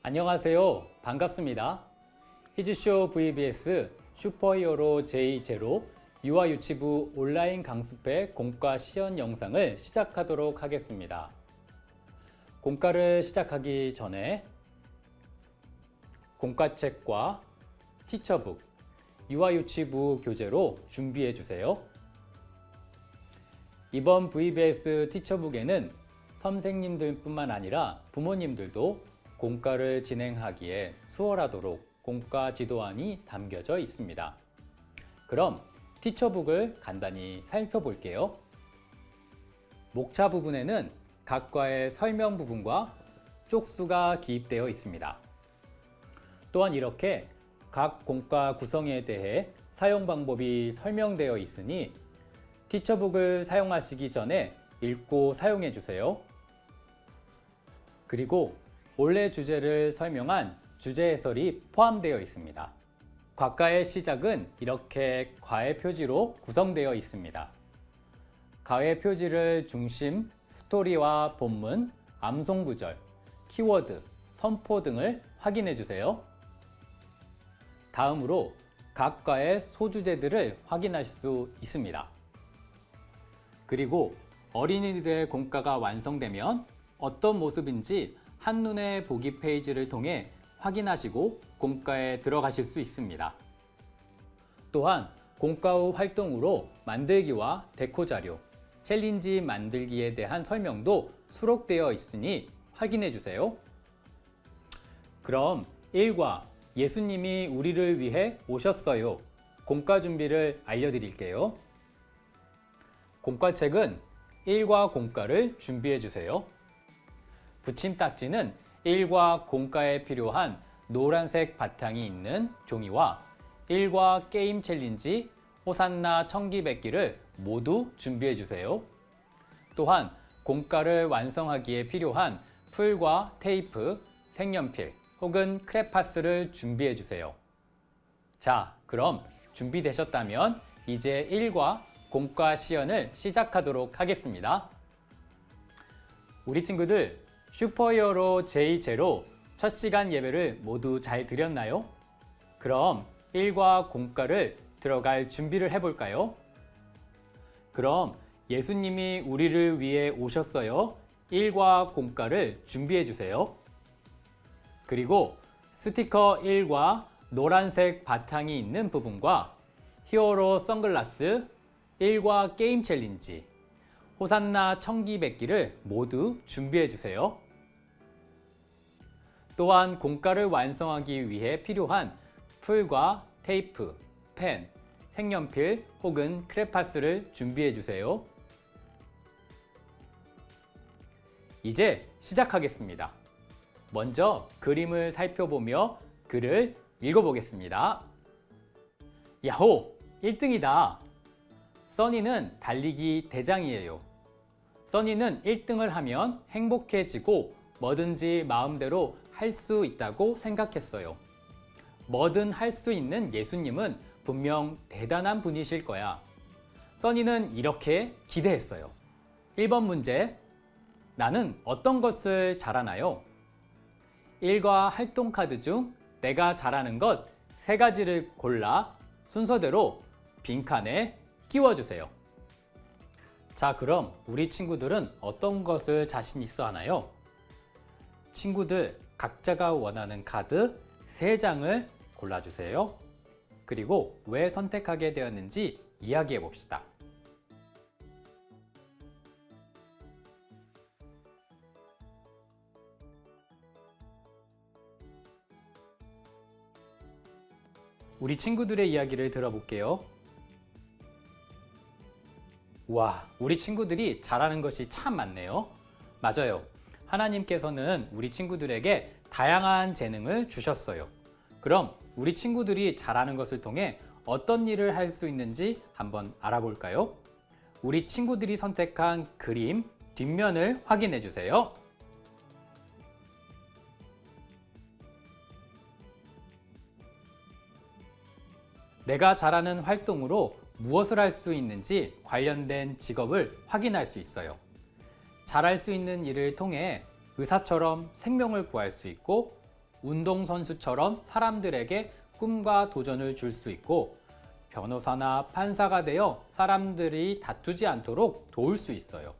안녕하세요. 반갑습니다. 히즈쇼 VBS 슈퍼히어로 J0 유아유치부 온라인 강습회 공과 시연 영상을 시작하도록 하겠습니다. 공과를 시작하기 전에 공과책과 티처북, 유아유치부 교재로 준비해 주세요. 이번 VBS 티처북에는 선생님들뿐만 아니라 부모님들도 공과를 진행하기에 수월하도록 공과 지도안이 담겨져 있습니다. 그럼 티처북을 간단히 살펴볼게요. 목차 부분에는 각 과의 설명 부분과 쪽수가 기입되어 있습니다. 또한 이렇게 각 공과 구성에 대해 사용 방법이 설명되어 있으니 티처북을 사용하시기 전에 읽고 사용해 주세요. 그리고 원래 주제를 설명한 주제 해설이 포함되어 있습니다. 과과의 시작은 이렇게 과외 표지로 구성되어 있습니다. 과외 표지를 중심, 스토리와 본문, 암송 구절, 키워드, 선포 등을 확인해 주세요. 다음으로 각 과의 소주제들을 확인하실 수 있습니다. 그리고 어린이들의 공과가 완성되면 어떤 모습인지 한눈에 보기 페이지를 통해 확인하시고 공과에 들어가실 수 있습니다. 또한 공과 후 활동으로 만들기와 데코 자료, 챌린지 만들기에 대한 설명도 수록되어 있으니 확인해 주세요. 그럼 1과 예수님이 우리를 위해 오셨어요. 공과 준비를 알려드릴게요. 공과책은 1과 공과를 준비해 주세요. 붙임딱지는 1과 공과에 필요한 노란색 바탕이 있는 종이와 1과 게임 챌린지, 호산나 청기백기를 모두 준비해 주세요. 또한 공과를 완성하기에 필요한 풀과 테이프, 색연필 혹은 크레파스를 준비해 주세요. 자, 그럼 준비되셨다면 이제 1과 공과 시연을 시작하도록 하겠습니다. 우리 친구들 슈퍼히어로 J0 첫 시간 예배를 모두 잘 드렸나요? 그럼 1과 공과를 들어갈 준비를 해볼까요? 그럼 예수님이 우리를 위해 오셨어요. 1과 공과를 준비해 주세요. 그리고 스티커 1과 노란색 바탕이 있는 부분과 히어로 선글라스, 1과 게임 챌린지, 호산나 청기백기를 모두 준비해 주세요. 또한 공과를 완성하기 위해 필요한 풀과 테이프, 펜, 색연필 혹은 크레파스를 준비해 주세요. 이제 시작하겠습니다. 먼저 그림을 살펴보며 글을 읽어보겠습니다. 야호! 1등이다! 써니는 달리기 대장이에요. 써니는 1등을 하면 행복해지고 뭐든지 마음대로 할 수 있다고 생각했어요. 뭐든 할 수 있는 예수님은 분명 대단한 분이실 거야. 써니는 이렇게 기대했어요. 1번 문제. 나는 어떤 것을 잘하나요? 1과 활동 카드 중 내가 잘하는 것 3가지를 골라 순서대로 빈칸에 끼워주세요. 자, 그럼 우리 친구들은 어떤 것을 자신 있어 하나요? 친구들 각자가 원하는 카드 3장을 골라주세요. 그리고 왜 선택하게 되었는지 이야기해 봅시다. 우리 친구들의 이야기를 들어볼게요. 와, 우리 친구들이 잘하는 것이 참 많네요. 맞아요. 하나님께서는 우리 친구들에게 다양한 재능을 주셨어요. 그럼 우리 친구들이 잘하는 것을 통해 어떤 일을 할 수 있는지 한번 알아볼까요? 우리 친구들이 선택한 그림 뒷면을 확인해 주세요. 내가 잘하는 활동으로 무엇을 할 수 있는지 관련된 직업을 확인할 수 있어요. 잘할 수 있는 일을 통해 의사처럼 생명을 구할 수 있고 운동선수처럼 사람들에게 꿈과 도전을 줄 수 있고 변호사나 판사가 되어 사람들이 다투지 않도록 도울 수 있어요.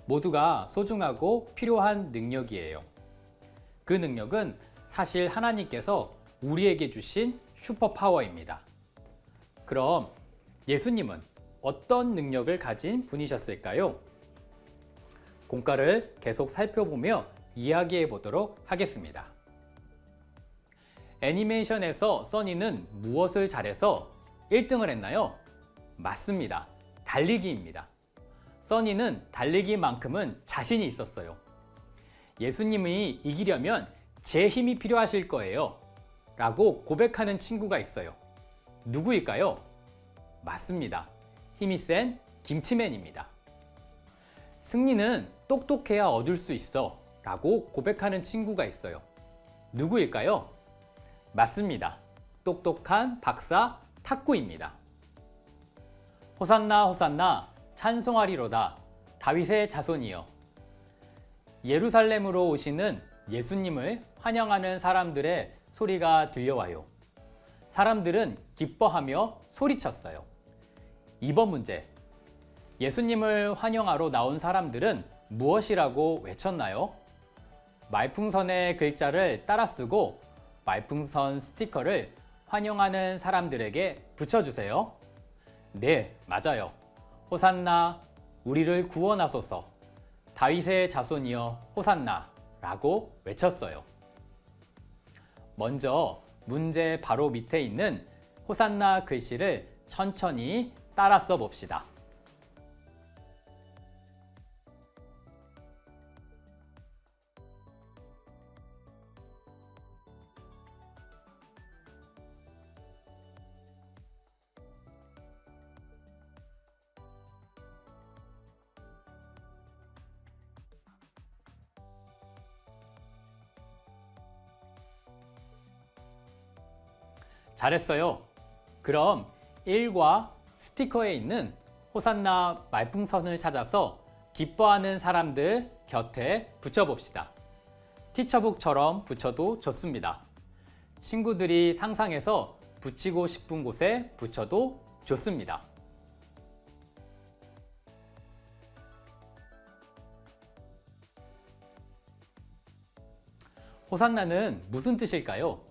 모두가 소중하고 필요한 능력이에요. 그 능력은 사실 하나님께서 우리에게 주신 슈퍼파워입니다. 그럼 예수님은 어떤 능력을 가진 분이셨을까요? 공과를 계속 살펴보며 이야기해 보도록 하겠습니다. 애니메이션에서 써니는 무엇을 잘해서 1등을 했나요? 맞습니다. 달리기입니다. 써니는 달리기만큼은 자신이 있었어요. 예수님이 이기려면 제 힘이 필요하실 거예요. 라고 고백하는 친구가 있어요. 누구일까요? 맞습니다. 힘이 센 김치맨입니다. 승리는 똑똑해야 얻을 수 있어. 라고 고백하는 친구가 있어요. 누구일까요? 맞습니다. 똑똑한 박사 탁구입니다. 호산나 호산나 찬송하리로다 다윗의 자손이여. 예루살렘으로 오시는 예수님을 환영하는 사람들의 소리가 들려와요. 사람들은 기뻐하며 소리쳤어요. 2번 문제. 예수님을 환영하러 나온 사람들은 무엇이라고 외쳤나요? 말풍선의 글자를 따라 쓰고 말풍선 스티커를 환영하는 사람들에게 붙여주세요. 네, 맞아요. 호산나, 우리를 구원하소서. 다윗의 자손이여 호산나 라고 외쳤어요. 먼저 문제 바로 밑에 있는 호산나 글씨를 천천히 따라 써봅시다. 잘했어요. 그럼 1과 스티커에 있는 호산나 말풍선을 찾아서 기뻐하는 사람들 곁에 붙여봅시다. 티처북처럼 붙여도 좋습니다. 친구들이 상상해서 붙이고 싶은 곳에 붙여도 좋습니다. 호산나는 무슨 뜻일까요?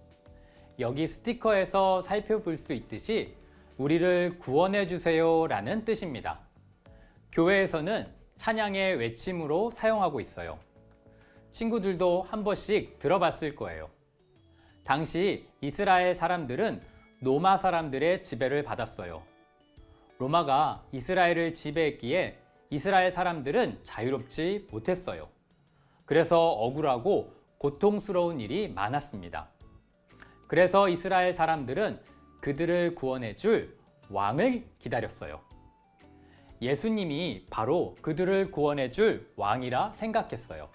여기 스티커에서 살펴볼 수 있듯이 우리를 구원해 주세요 라는 뜻입니다. 교회에서는 찬양의 외침으로 사용하고 있어요. 친구들도 한 번씩 들어봤을 거예요. 당시 이스라엘 사람들은 로마 사람들의 지배를 받았어요. 로마가 이스라엘을 지배했기에 이스라엘 사람들은 자유롭지 못했어요. 그래서 억울하고 고통스러운 일이 많았습니다. 그래서 이스라엘 사람들은 그들을 구원해 줄 왕을 기다렸어요. 예수님이 바로 그들을 구원해 줄 왕이라 생각했어요.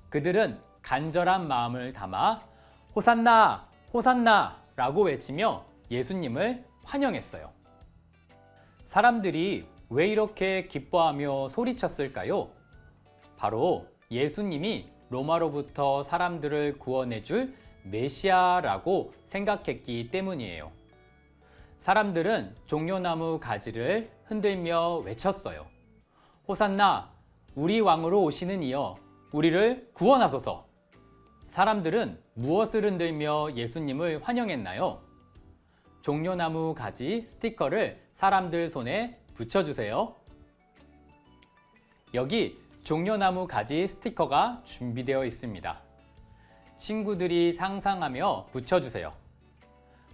그들은 간절한 마음을 담아 호산나, 호산나 라고 외치며 예수님을 환영했어요. 사람들이 왜 이렇게 기뻐하며 소리쳤을까요? 바로 예수님이 로마로부터 사람들을 구원해 줄 메시아라고 생각했기 때문이에요. 사람들은 종려나무 가지를 흔들며 외쳤어요. 호산나, 우리 왕으로 오시는 이여, 우리를 구원하소서. 사람들은 무엇을 흔들며 예수님을 환영했나요? 종려나무 가지 스티커를 사람들 손에 붙여주세요. 여기 종려나무 가지 스티커가 준비되어 있습니다. 친구들이 상상하며 붙여주세요.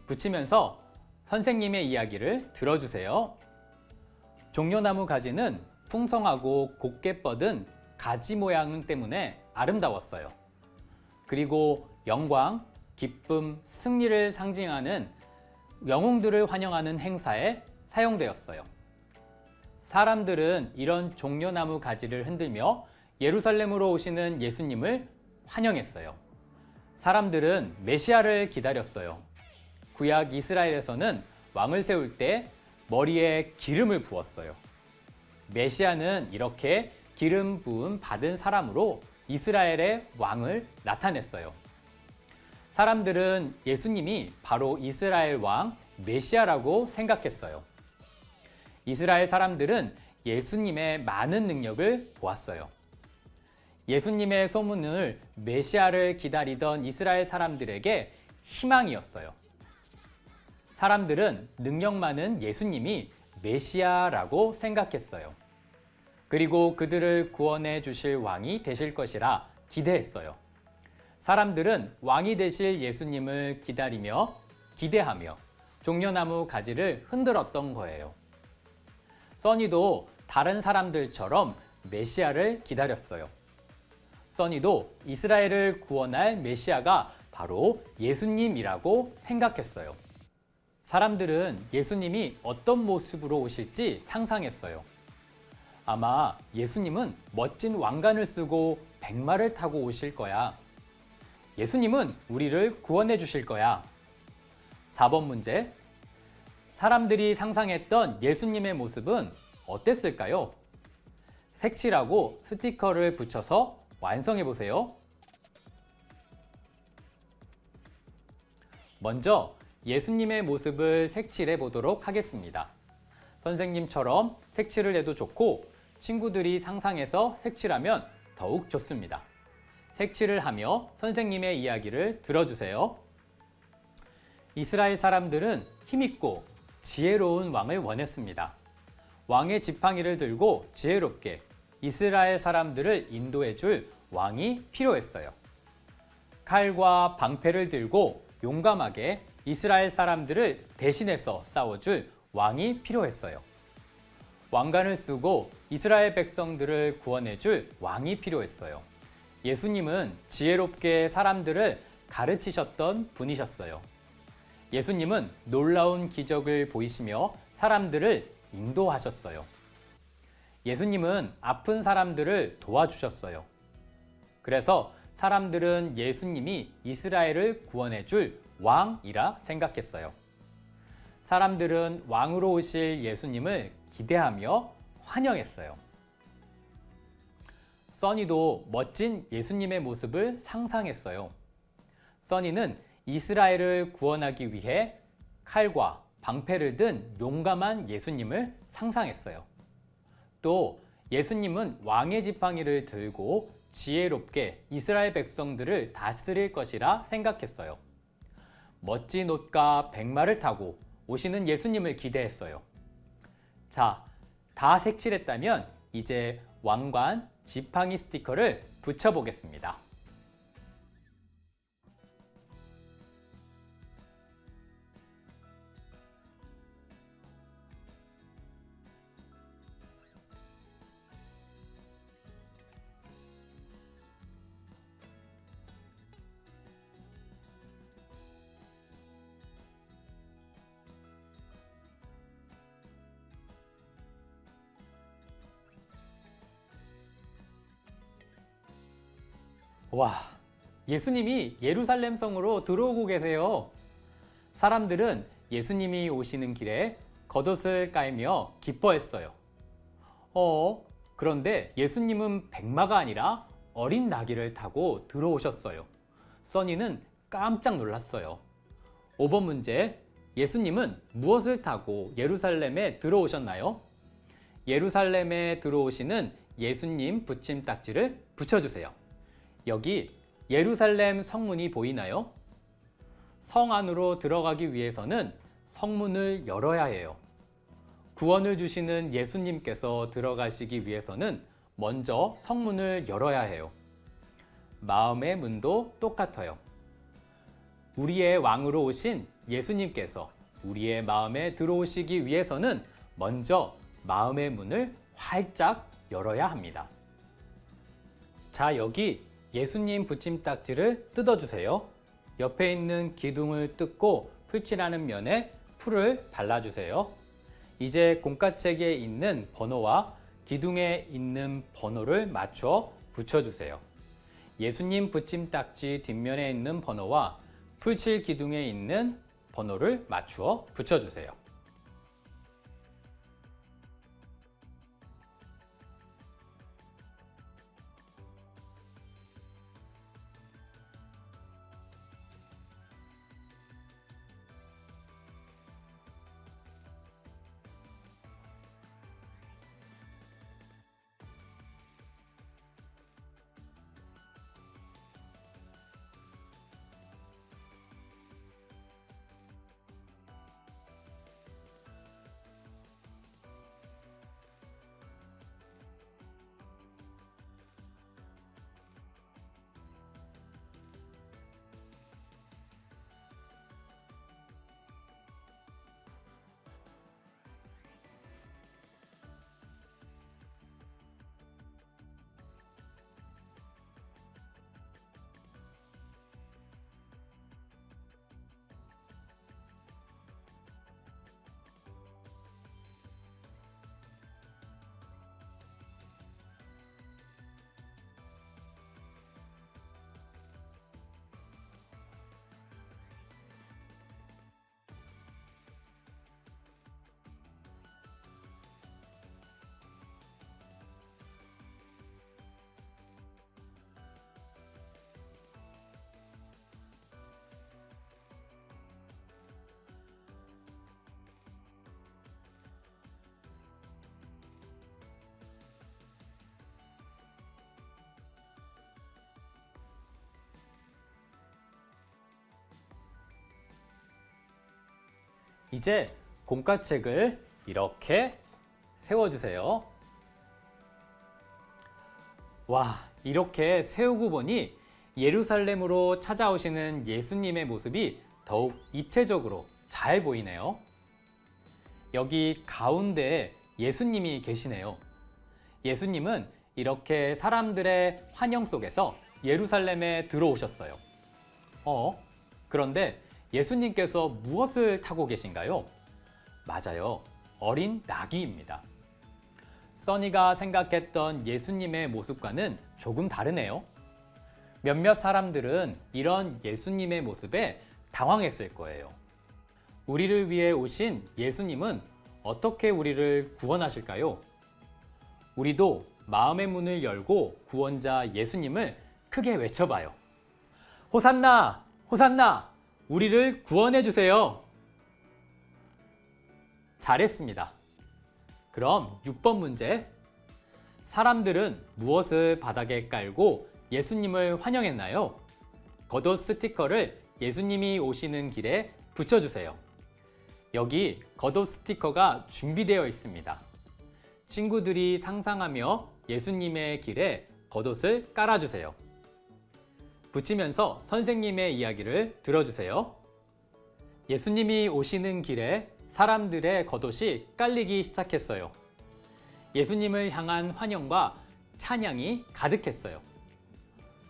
붙이면서 선생님의 이야기를 들어주세요. 종려나무 가지는 풍성하고 곱게 뻗은 가지 모양 때문에 아름다웠어요. 그리고 영광, 기쁨, 승리를 상징하는 영웅들을 환영하는 행사에 사용되었어요. 사람들은 이런 종려나무 가지를 흔들며 예루살렘으로 오시는 예수님을 환영했어요. 사람들은 메시아를 기다렸어요. 구약 이스라엘에서는 왕을 세울 때 머리에 기름을 부었어요. 메시아는 이렇게 기름 부음 받은 사람으로 이스라엘의 왕을 나타냈어요. 사람들은 예수님이 바로 이스라엘 왕 메시아라고 생각했어요. 이스라엘 사람들은 예수님의 많은 능력을 보았어요. 예수님의 소문을 메시아를 기다리던 이스라엘 사람들에게 희망이었어요. 사람들은 능력 많은 예수님이 메시아라고 생각했어요. 그리고 그들을 구원해 주실 왕이 되실 것이라 기대했어요. 사람들은 왕이 되실 예수님을 기대하며 종려나무 가지를 흔들었던 거예요. 써니도 다른 사람들처럼 메시아를 기다렸어요. 써니도 이스라엘을 구원할 메시아가 바로 예수님이라고 생각했어요. 사람들은 예수님이 어떤 모습으로 오실지 상상했어요. 아마 예수님은 멋진 왕관을 쓰고 백마를 타고 오실 거야. 예수님은 우리를 구원해 주실 거야. 4번 문제. 사람들이 상상했던 예수님의 모습은 어땠을까요? 색칠하고 스티커를 붙여서 완성해 보세요. 먼저 예수님의 모습을 색칠해 보도록 하겠습니다. 선생님처럼 색칠을 해도 좋고 친구들이 상상해서 색칠하면 더욱 좋습니다. 색칠을 하며 선생님의 이야기를 들어주세요. 이스라엘 사람들은 힘있고 지혜로운 왕을 원했습니다. 왕의 지팡이를 들고 지혜롭게 이스라엘 사람들을 인도해 줄 왕이 필요했어요. 칼과 방패를 들고 용감하게 이스라엘 사람들을 대신해서 싸워줄 왕이 필요했어요. 왕관을 쓰고 이스라엘 백성들을 구원해 줄 왕이 필요했어요. 예수님은 지혜롭게 사람들을 가르치셨던 분이셨어요. 예수님은 놀라운 기적을 보이시며 사람들을 인도하셨어요. 예수님은 아픈 사람들을 도와주셨어요. 그래서 사람들은 예수님이 이스라엘을 구원해 줄 왕이라 생각했어요. 사람들은 왕으로 오실 예수님을 기대하며 환영했어요. 써니도 멋진 예수님의 모습을 상상했어요. 써니는 이스라엘을 구원하기 위해 칼과 방패를 든 용감한 예수님을 상상했어요. 또 예수님은 왕의 지팡이를 들고 지혜롭게 이스라엘 백성들을 다스릴 것이라 생각했어요. 멋진 옷과 백마를 타고 오시는 예수님을 기대했어요. 자, 다 색칠했다면 이제 왕관, 지팡이 스티커를 붙여보겠습니다. 와, 예수님이 예루살렘 성으로 들어오고 계세요. 사람들은 예수님이 오시는 길에 겉옷을 깔며 기뻐했어요. 그런데 예수님은 백마가 아니라 어린 나귀를 타고 들어오셨어요. 써니는 깜짝 놀랐어요. 5번 문제, 예수님은 무엇을 타고 예루살렘에 들어오셨나요? 예루살렘에 들어오시는 예수님 붙임딱지를 붙여주세요. 여기 예루살렘 성문이 보이나요? 성 안으로 들어가기 위해서는 성문을 열어야 해요. 구원을 주시는 예수님께서 들어가시기 위해서는 먼저 성문을 열어야 해요. 마음의 문도 똑같아요. 우리의 왕으로 오신 예수님께서 우리의 마음에 들어오시기 위해서는 먼저 마음의 문을 활짝 열어야 합니다. 자, 여기 예수님 붙임딱지를 뜯어주세요. 옆에 있는 기둥을 뜯고 풀칠하는 면에 풀을 발라주세요. 이제 공과책에 있는 번호와 기둥에 있는 번호를 맞춰 붙여주세요. 예수님 붙임딱지 뒷면에 있는 번호와 풀칠 기둥에 있는 번호를 맞추어 붙여주세요. 이제 공과책을 이렇게 세워주세요. 와, 이렇게 세우고 보니 예루살렘으로 찾아오시는 예수님의 모습이 더욱 입체적으로 잘 보이네요. 여기 가운데에 예수님이 계시네요. 예수님은 이렇게 사람들의 환영 속에서 예루살렘에 들어오셨어요. 그런데 예수님께서 무엇을 타고 계신가요? 맞아요. 어린 나귀입니다. 써니가 생각했던 예수님의 모습과는 조금 다르네요. 몇몇 사람들은 이런 예수님의 모습에 당황했을 거예요. 우리를 위해 오신 예수님은 어떻게 우리를 구원하실까요? 우리도 마음의 문을 열고 구원자 예수님을 크게 외쳐봐요. 호산나! 호산나! 우리를 구원해 주세요. 잘했습니다. 그럼 6번 문제. 사람들은 무엇을 바닥에 깔고 예수님을 환영했나요? 겉옷 스티커를 예수님이 오시는 길에 붙여주세요. 여기 겉옷 스티커가 준비되어 있습니다. 친구들이 상상하며 예수님의 길에 겉옷을 깔아주세요. 붙이면서 선생님의 이야기를 들어주세요. 예수님이 오시는 길에 사람들의 겉옷이 깔리기 시작했어요. 예수님을 향한 환영과 찬양이 가득했어요.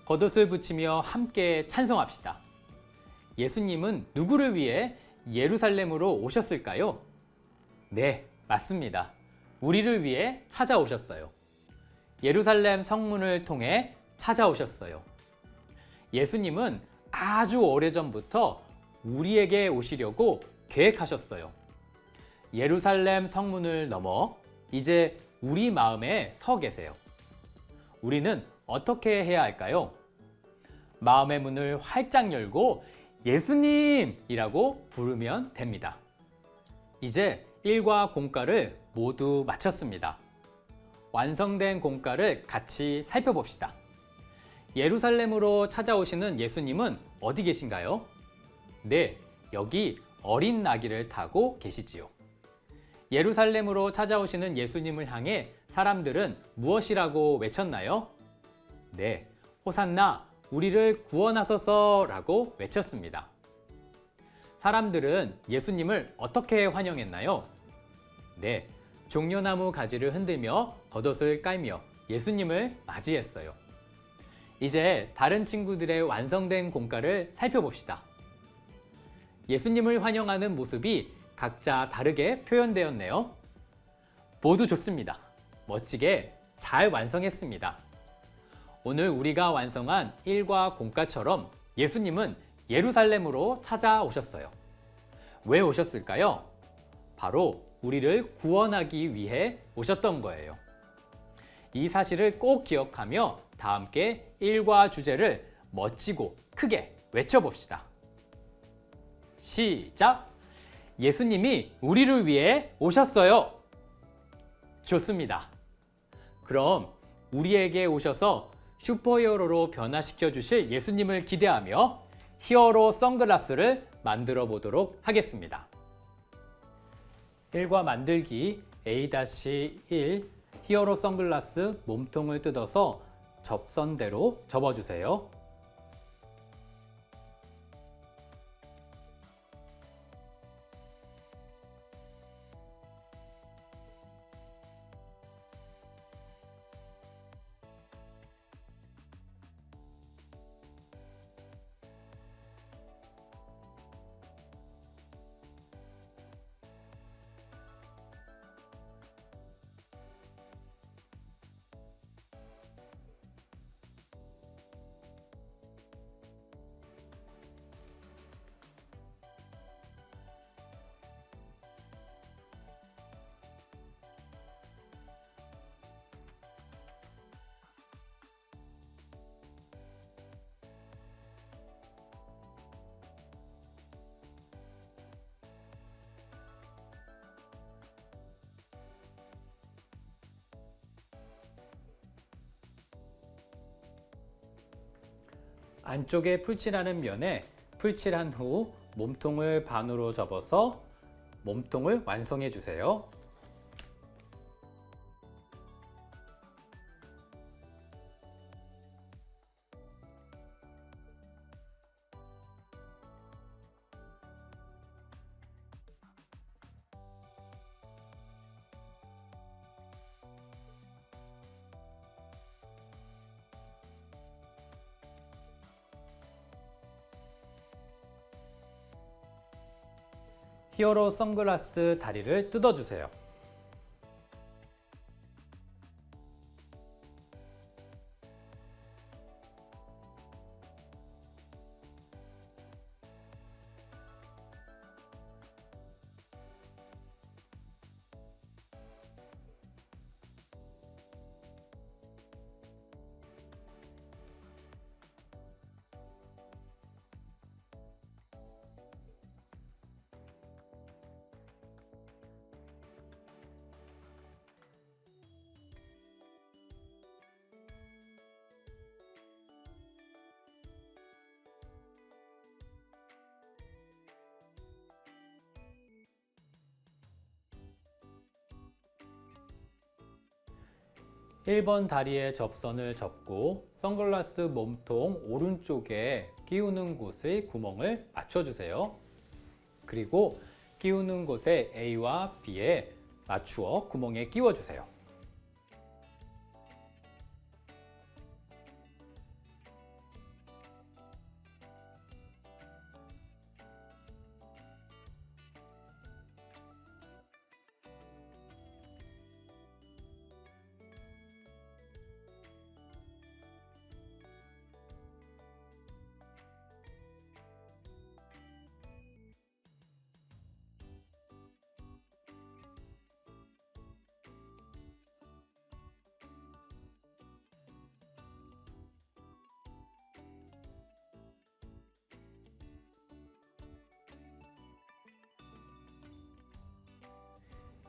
겉옷을 붙이며 함께 찬송합시다. 예수님은 누구를 위해 예루살렘으로 오셨을까요? 네, 맞습니다. 우리를 위해 찾아오셨어요. 예루살렘 성문을 통해 찾아오셨어요. 예수님은 아주 오래전부터 우리에게 오시려고 계획하셨어요. 예루살렘 성문을 넘어 이제 우리 마음에 서 계세요. 우리는 어떻게 해야 할까요? 마음의 문을 활짝 열고 예수님이라고 부르면 됩니다. 이제 1과 공과를 모두 마쳤습니다. 완성된 공과를 같이 살펴봅시다. 예루살렘으로 찾아오시는 예수님은 어디 계신가요? 네, 여기 어린 나귀를 타고 계시지요. 예루살렘으로 찾아오시는 예수님을 향해 사람들은 무엇이라고 외쳤나요? 네, 호산나, 우리를 구원하소서라고 외쳤습니다. 사람들은 예수님을 어떻게 환영했나요? 네, 종려나무 가지를 흔들며 겉옷을 깔며 예수님을 맞이했어요. 이제 다른 친구들의 완성된 공과를 살펴봅시다. 예수님을 환영하는 모습이 각자 다르게 표현되었네요. 모두 좋습니다. 멋지게 잘 완성했습니다. 오늘 우리가 완성한 1과 공과처럼 예수님은 예루살렘으로 찾아오셨어요. 왜 오셨을까요? 바로 우리를 구원하기 위해 오셨던 거예요. 이 사실을 꼭 기억하며 다 함께 1과 주제를 멋지고 크게 외쳐봅시다. 시작! 예수님이 우리를 위해 오셨어요. 좋습니다. 그럼 우리에게 오셔서 슈퍼히어로로 변화시켜 주실 예수님을 기대하며 히어로 선글라스를 만들어 보도록 하겠습니다. 1과 만들기 A-1 히어로 선글라스 몸통을 뜯어서 접선대로 접어주세요. 안쪽에 풀칠하는 면에 풀칠한 후 몸통을 반으로 접어서 몸통을 완성해 주세요. 히어로 선글라스 다리를 뜯어주세요. (1번) 다리의 접선을 접고 선글라스 몸통 오른쪽에 끼우는 곳의 구멍을 맞춰주세요. 그리고 끼우는 곳에 A와 B에 맞추어 구멍에 끼워주세요.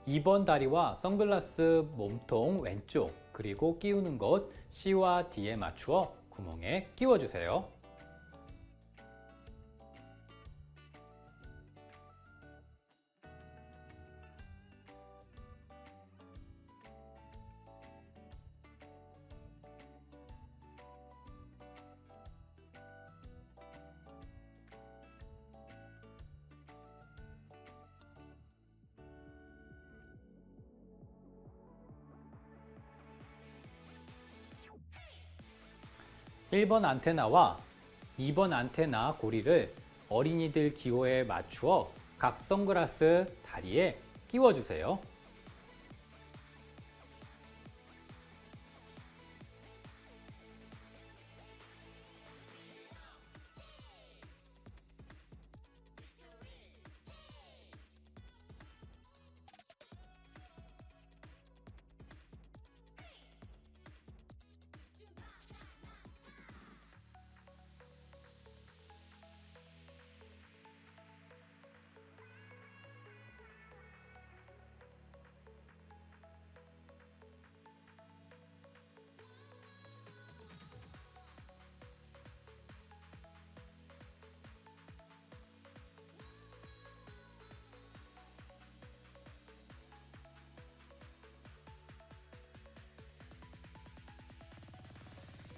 2번 다리와 선글라스 몸통 왼쪽 그리고 끼우는 곳 C와 D에 맞추어 구멍에 끼워주세요. (1번) 안테나와 (2번) 안테나 고리를 어린이들 기호에 맞추어 각 선글라스 다리에 끼워주세요.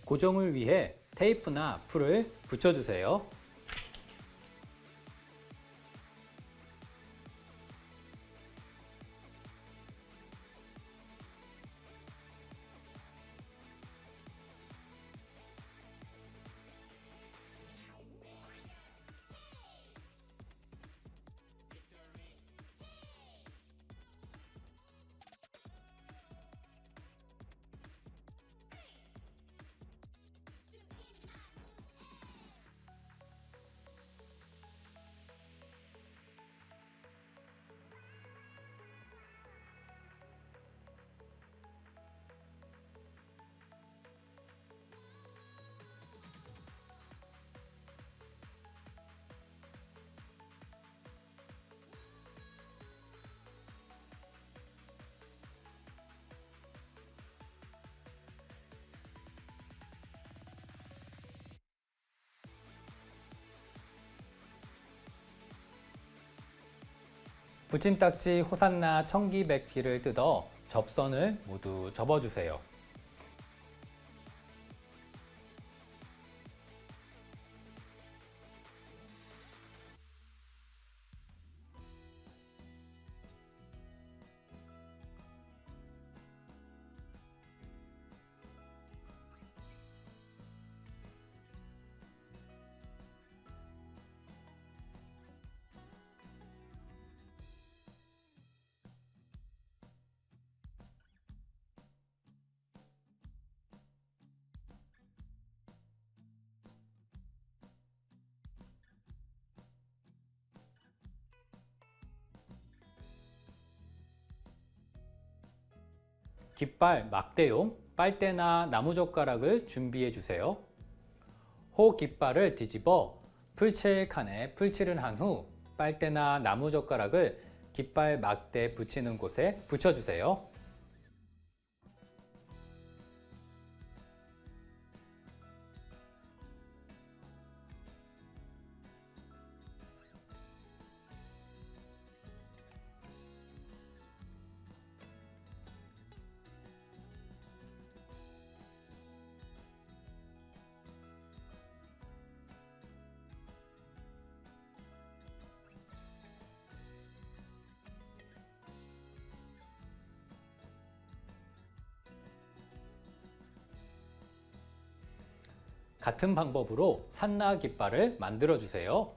고정을 위해 테이프나 풀을 붙여주세요. 붙임딱지 호산나 청기백티를 뜯어 접선을 모두 접어주세요. 깃발 막대용 빨대나 나무젓가락을 준비해 주세요. 호 깃발을 뒤집어 풀칠 칸에 풀칠을 한 후 빨대나 나무젓가락을 깃발 막대 붙이는 곳에 붙여주세요. 같은 방법으로 산나 깃발을 만들어 주세요.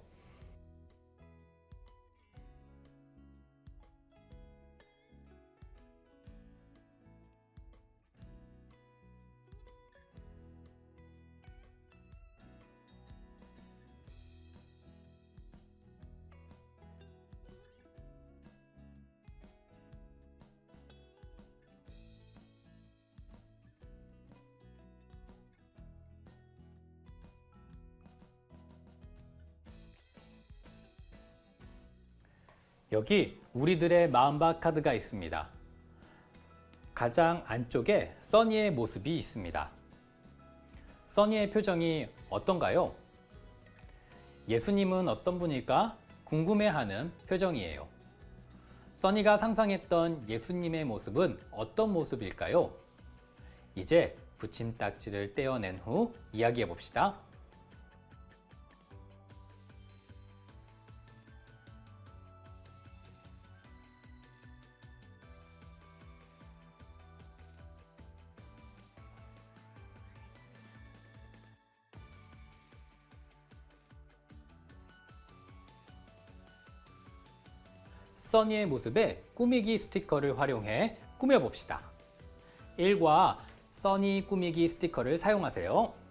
여기 우리들의 마음밭 카드가 있습니다. 가장 안쪽에 써니의 모습이 있습니다. 써니의 표정이 어떤가요? 예수님은 어떤 분일까 궁금해하는 표정이에요. 써니가 상상했던 예수님의 모습은 어떤 모습일까요? 이제 붙임딱지를 떼어낸 후 이야기해 봅시다. 써니의 모습에 꾸미기 스티커를 활용해 꾸며봅시다. 1과 써니 꾸미기 스티커를 사용하세요.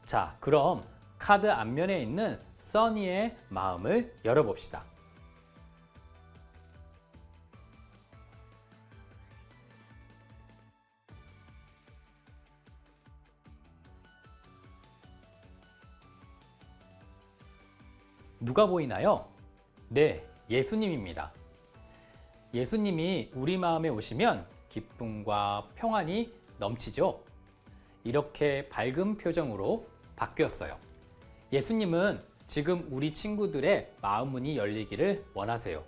자, 그럼 카드 앞면에 있는 써니의 마음을 열어봅시다. 누가 보이나요? 네, 예수님입니다. 예수님이 우리 마음에 오시면 기쁨과 평안이 넘치죠. 이렇게 밝은 표정으로 바뀌었어요. 예수님은 지금 우리 친구들의 마음 문이 열리기를 원하세요.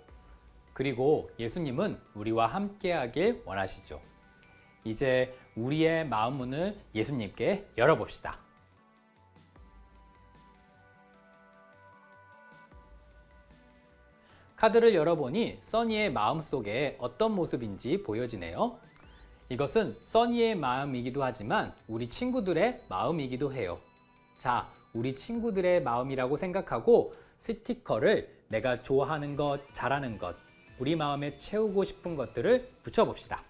그리고 예수님은 우리와 함께하길 원하시죠. 이제 우리의 마음 문을 예수님께 열어봅시다. 카드를 열어보니 써니의 마음속에 어떤 모습인지 보여지네요. 이것은 써니의 마음이기도 하지만 우리 친구들의 마음이기도 해요. 자, 우리 친구들의 마음이라고 생각하고 스티커를 내가 좋아하는 것, 잘하는 것, 우리 마음에 채우고 싶은 것들을 붙여봅시다.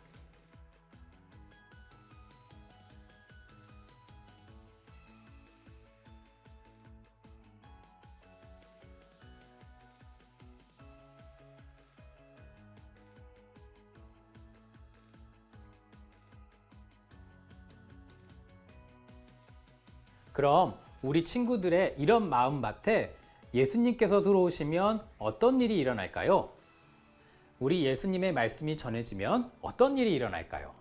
그럼 우리 친구들의 이런 마음밭에 예수님께서 들어오시면 어떤 일이 일어날까요? 우리 예수님의 말씀이 전해지면 어떤 일이 일어날까요?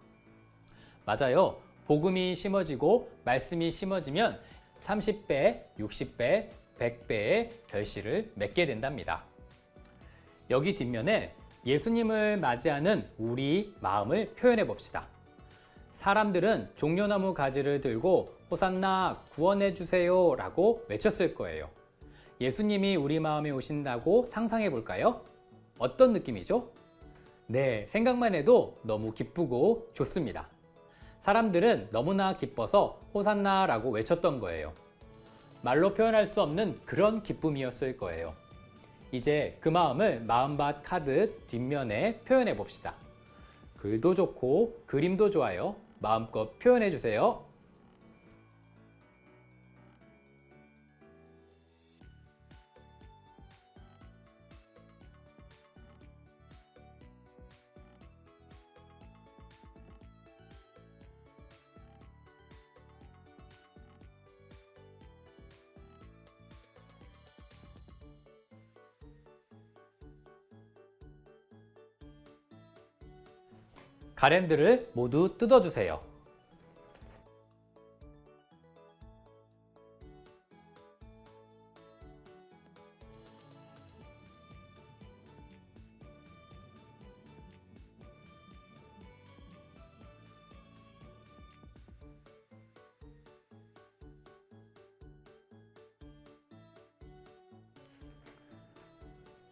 맞아요. 복음이 심어지고 말씀이 심어지면 30배, 60배, 100배의 결실을 맺게 된답니다. 여기 뒷면에 예수님을 맞이하는 우리 마음을 표현해 봅시다. 사람들은 종려나무 가지를 들고 호산나 구원해 주세요 라고 외쳤을 거예요. 예수님이 우리 마음에 오신다고 상상해 볼까요? 어떤 느낌이죠? 네, 생각만 해도 너무 기쁘고 좋습니다. 사람들은 너무나 기뻐서 호산나 라고 외쳤던 거예요. 말로 표현할 수 없는 그런 기쁨이었을 거예요. 이제 그 마음을 마음밭 카드 뒷면에 표현해 봅시다. 글도 좋고 그림도 좋아요. 마음껏 표현해 주세요. 가랜드를 모두 뜯어주세요.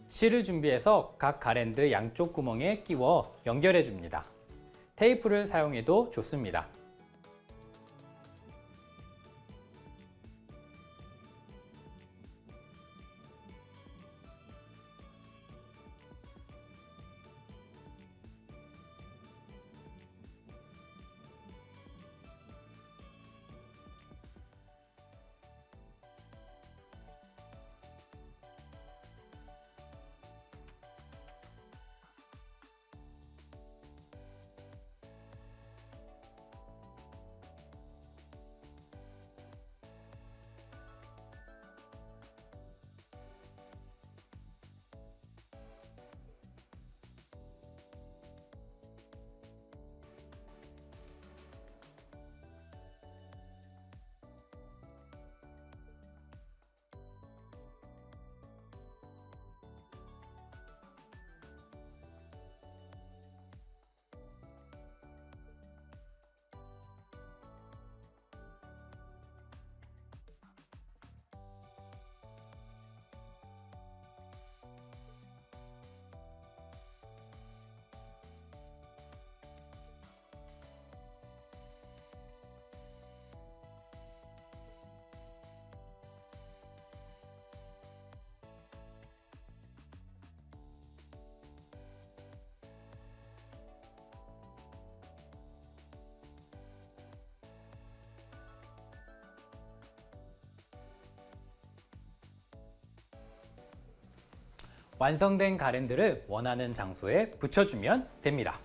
실을 준비해서 각 가랜드 양쪽 구멍에 끼워 연결해 줍니다. 테이프를 사용해도 좋습니다. 완성된 가랜드를 원하는 장소에 붙여주면 됩니다.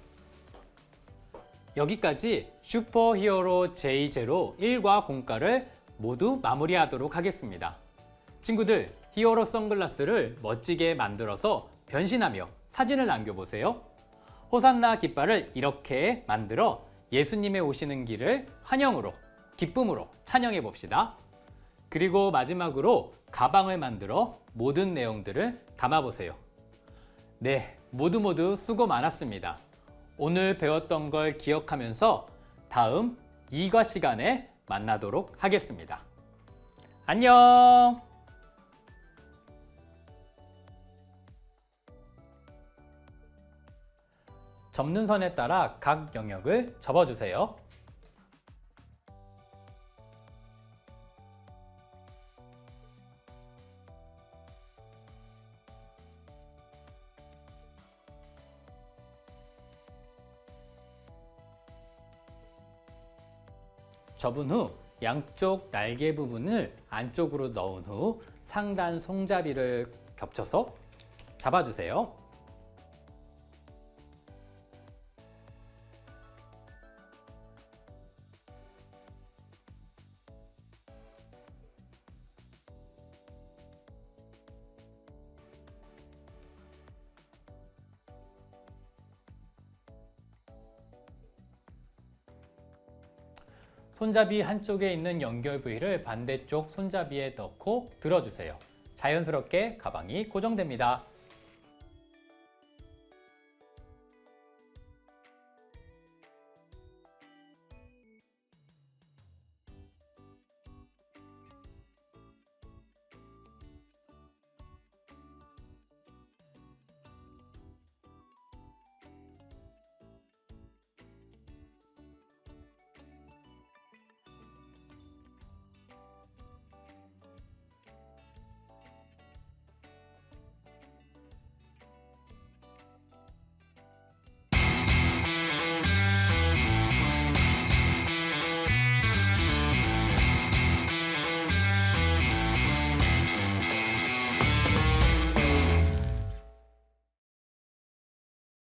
여기까지 슈퍼히어로 J0 1과 공과를 모두 마무리하도록 하겠습니다. 친구들, 히어로 선글라스를 멋지게 만들어서 변신하며 사진을 남겨보세요. 호산나 깃발을 이렇게 만들어 예수님의 오시는 길을 환영으로, 기쁨으로 찬양해 봅시다. 그리고 마지막으로 가방을 만들어 모든 내용들을 담아보세요. 네, 모두 수고 많았습니다. 오늘 배웠던 걸 기억하면서 다음 2과 시간에 만나도록 하겠습니다. 안녕! 접는 선에 따라 각 영역을 접어주세요. 접은 후 양쪽 날개 부분을 안쪽으로 넣은 후 상단 손잡이를 겹쳐서 잡아주세요. 손잡이 한쪽에 있는 연결 부위를 반대쪽 손잡이에 넣고 들어주세요. 자연스럽게 가방이 고정됩니다.